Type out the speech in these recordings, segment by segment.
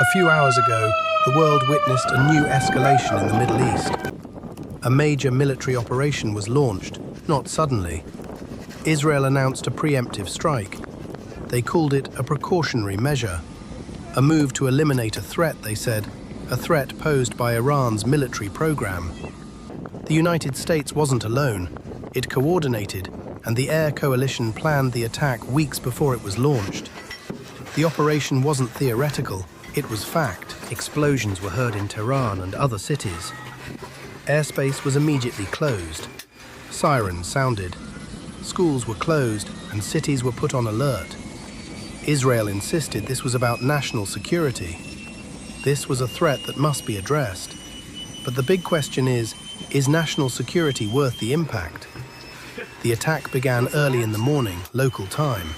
A few hours ago, the world witnessed a new escalation in the Middle East. A major military operation was launched, not suddenly. Israel announced a preemptive strike. They called it a precautionary measure. A move to eliminate a threat, they said, a threat posed by Iran's military program. The United States wasn't alone. It coordinated, and the air coalition planned the attack weeks before it was launched. The operation wasn't theoretical, it was fact. Explosions were heard in Tehran and other cities. Airspace was immediately closed. Sirens sounded. Schools were closed and cities were put on alert. Israel insisted this was about national security. This was a threat that must be addressed. But the big question is national security worth the impact? The attack began early in the morning, local time.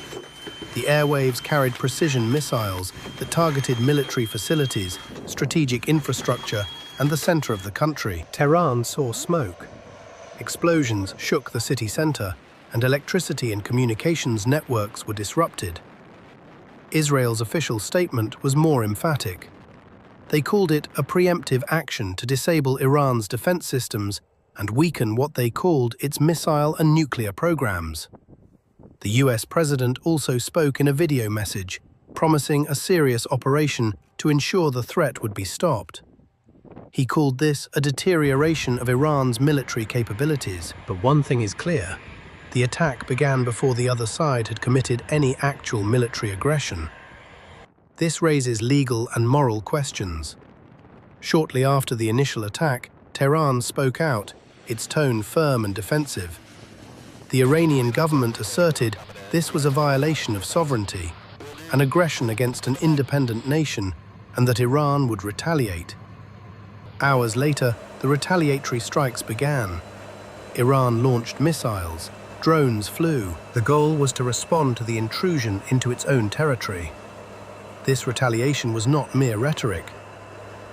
The airwaves carried precision missiles that targeted military facilities, strategic infrastructure, and the center of the country. Tehran saw smoke. Explosions shook the city center, and electricity and communications networks were disrupted. Israel's official statement was more emphatic. They called it a preemptive action to disable Iran's defense systems and weaken what they called its missile and nuclear programs. The U.S. president also spoke in a video message, promising a serious operation to ensure the threat would be stopped. He called this a deterioration of Iran's military capabilities. But one thing is clear: the attack began before the other side had committed any actual military aggression. This raises legal and moral questions. Shortly after the initial attack, Tehran spoke out, its tone firm and defensive. The Iranian government asserted this was a violation of sovereignty, an aggression against an independent nation, and that Iran would retaliate. Hours later, the retaliatory strikes began. Iran launched missiles, drones flew. The goal was to respond to the intrusion into its own territory. This retaliation was not mere rhetoric.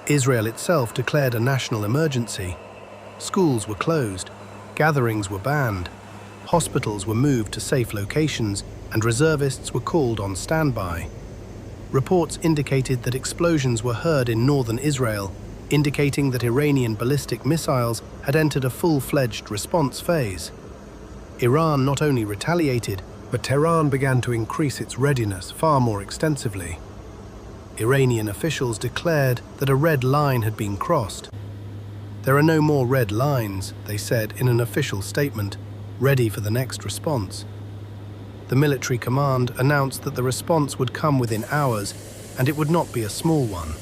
Israel itself declared a national emergency. Schools were closed, gatherings were banned, hospitals were moved to safe locations, and reservists were called on standby. Reports indicated that explosions were heard in northern Israel, indicating that Iranian ballistic missiles had entered a full-fledged response phase. Iran not only retaliated, but Tehran began to increase its readiness far more extensively. Iranian officials declared that a red line had been crossed. There are no more red lines, they said in an official statement, ready for the next response. The military command announced that the response would come within hours, and it would not be a small one.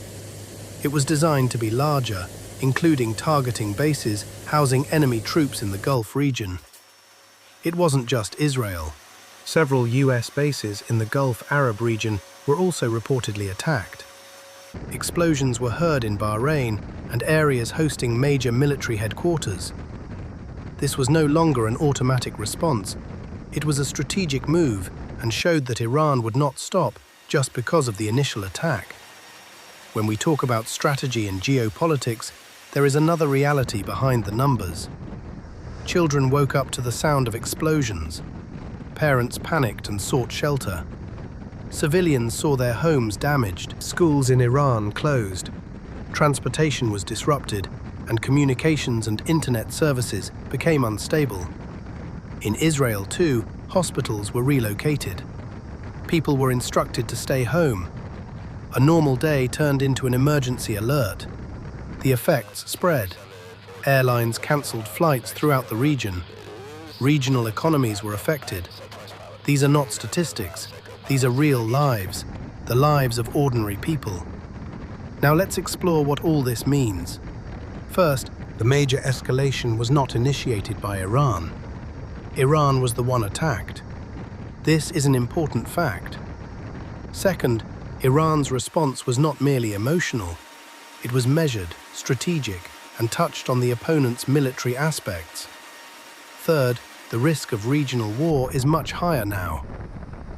It was designed to be larger, including targeting bases housing enemy troops in the Gulf region. It wasn't just Israel. Several U.S. bases in the Gulf Arab region were also reportedly attacked. Explosions were heard in Bahrain and areas hosting major military headquarters. This was no longer an automatic response. It was a strategic move and showed that Iran would not stop just because of the initial attack. When we talk about strategy and geopolitics, there is another reality behind the numbers. Children woke up to the sound of explosions. Parents panicked and sought shelter. Civilians saw their homes damaged. Schools in Iran closed. Transportation was disrupted, and communications and internet services became unstable. In Israel, too, hospitals were relocated. People were instructed to stay home. A normal day turned into an emergency alert. The effects spread. Airlines cancelled flights throughout the region. Regional economies were affected. These are not statistics. These are real lives, the lives of ordinary people. Now let's explore what all this means. First, the major escalation was not initiated by Iran. Iran was the one attacked. This is an important fact. Second, Iran's response was not merely emotional. It was measured, strategic, and touched on the opponent's military aspects. Third, the risk of regional war is much higher now.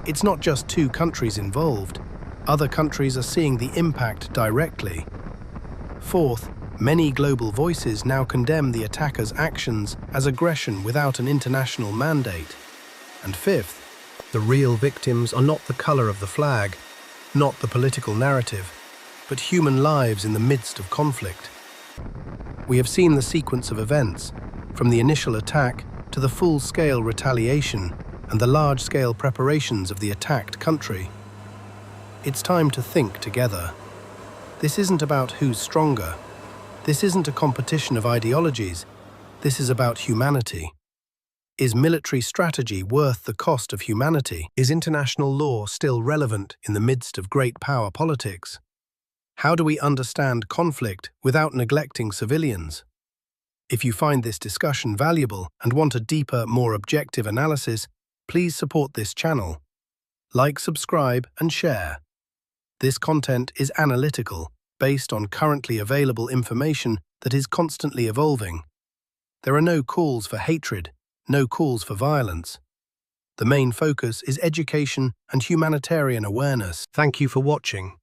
It's not just two countries involved. Other countries are seeing the impact directly. Fourth, many global voices now condemn the attacker's actions as aggression without an international mandate. And fifth, the real victims are not the color of the flag, not the political narrative. but human lives in the midst of conflict. We have seen the sequence of events, from the initial attack to the full-scale retaliation and the large-scale preparations of the attacked country. It's time to think together. This isn't about who's stronger. This isn't a competition of ideologies. This is about humanity. Is military strategy worth the cost of humanity? Is international law still relevant in the midst of great power politics? How do we understand conflict without neglecting civilians? If you find this discussion valuable and want a deeper, more objective analysis, please support this channel. Like, subscribe, and share. This content is analytical, based on currently available information that is constantly evolving. There are no calls for hatred, no calls for violence. The main focus is education and humanitarian awareness. Thank you for watching.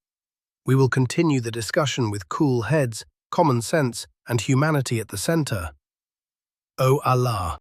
We will continue the discussion with cool heads, common sense, and humanity at the center. O Allah.